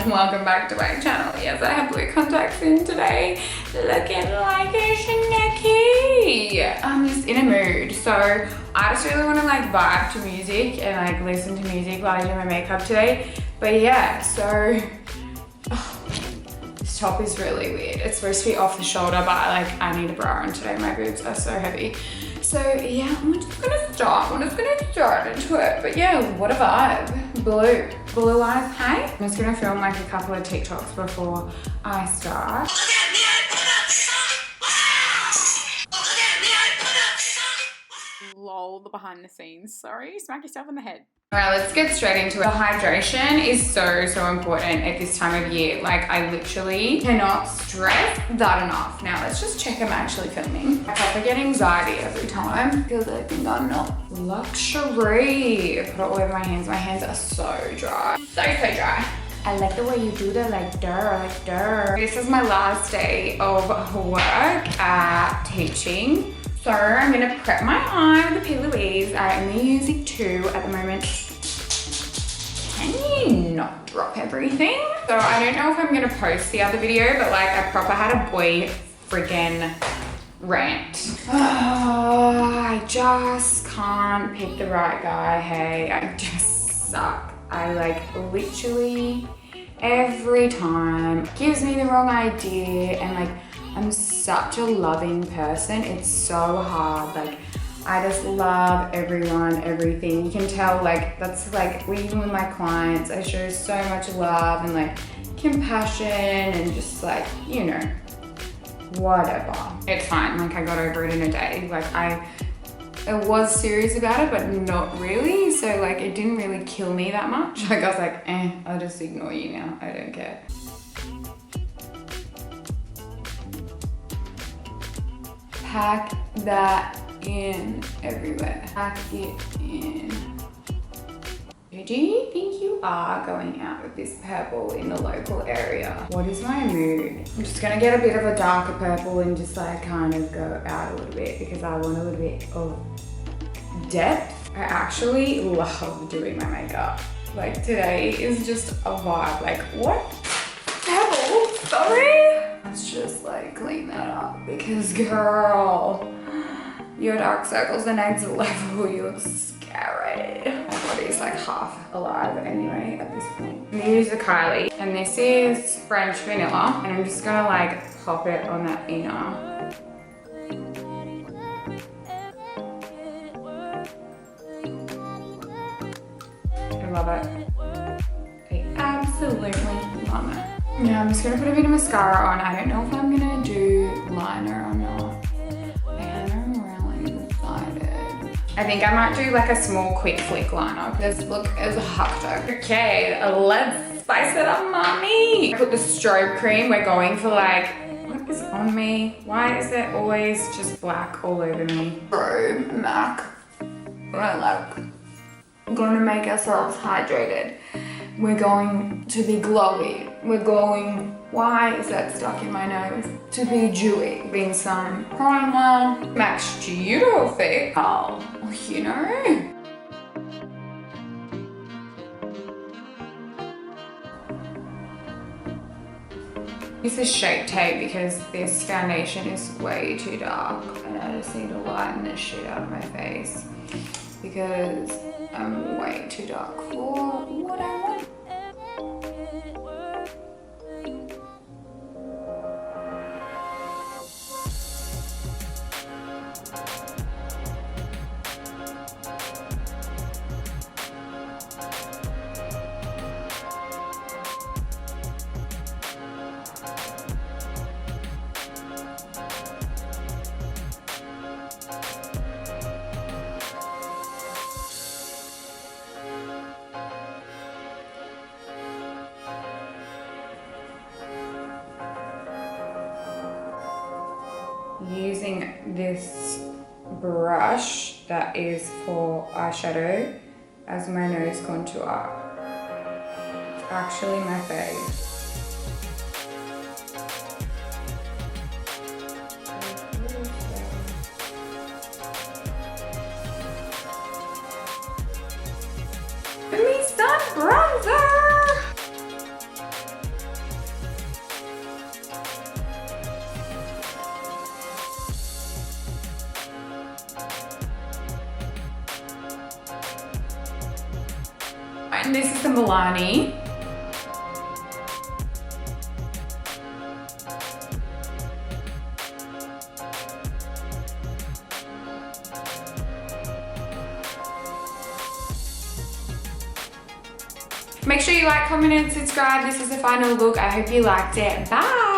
Welcome back to my channel. Yes, I have blue contacts in today, looking like a schnecky. I'm just in a mood, so I just really want to like vibe to music and like listen to music while I do my makeup today. But yeah, so this top is really weird. It's supposed to be off the shoulder, but I need a bra on today. My boobs are so heavy. So yeah, I'm just gonna start into it. But yeah, what a vibe. Blue eyes, hey? I'm just gonna film like a couple of TikToks before I start. Lol, the behind the scenes. Sorry, smack yourself in the head. All right, let's get straight into it. The hydration is so important at this time of year. Like, I literally cannot stress that enough. Now, let's just check I'm actually filming. I probably get anxiety every time because I think I'm not luxury. I put it all over my hands. My hands are so dry. So dry. I like the way you do that, like durr. This is my last day of work at teaching. So I'm gonna prep my eye with the P. Louise. I only use it 2 at the moment. Can you not drop everything? So I don't know if I'm gonna post the other video, but like I proper had a boy freaking rant. Oh, I just can't pick the right guy, hey. I just suck. I like literally every time gives me the wrong idea, and like I'm such a loving person. It's so hard. Like, I just love everyone, everything. You can tell, like, that's like, even with my clients, I show so much love and like compassion and just like, you know, whatever. It's fine. Like, I got over it in a day. Like, I was serious about it, but not really. So like, it didn't really kill me that much. Like, I was like, I'll just ignore you now. I don't care. Pack that in everywhere. Pack it in. Do you think you are going out with this purple in the local area? What is my mood? I'm just gonna get a bit of a darker purple and just like kind of go out a little bit because I want a little bit of depth. I actually love doing my makeup. Like, today is just a vibe. Like, what? Purple? Sorry? Let's just like clean that up because girl, your dark circles the next level. You look scary. My body's like half alive anyway at this point. I'm gonna use the Kylie, and this is French vanilla, and I'm just gonna like pop it on that inner. I love it. I absolutely love it. Yeah, I'm just gonna put a bit of mascara on. I don't know if I'm gonna do liner or not. I haven't really decided. I think I might do like a small quick flick liner. This look is hectic. Okay, let's spice it up, mommy. I put the strobe cream. We're going for like, what is on me? Why is it always just black all over me? Strobe MAC. Lilac. We're gonna make ourselves hydrated. We're going to be glowy. We're going, why is that stuck in my nose? To be dewy. Being some primer. MAC's Judo Fit. Oh, you know. Use this Shape Tape because this foundation is way too dark and I just need to lighten this shit out of my face because I'm way too dark for what I want. Using this brush that is for eyeshadow as my nose contour. Actually my fave. Give me some bronzer! And this is the Milani. Make sure you like, comment, and subscribe. This is the final look. I hope you liked it. Bye!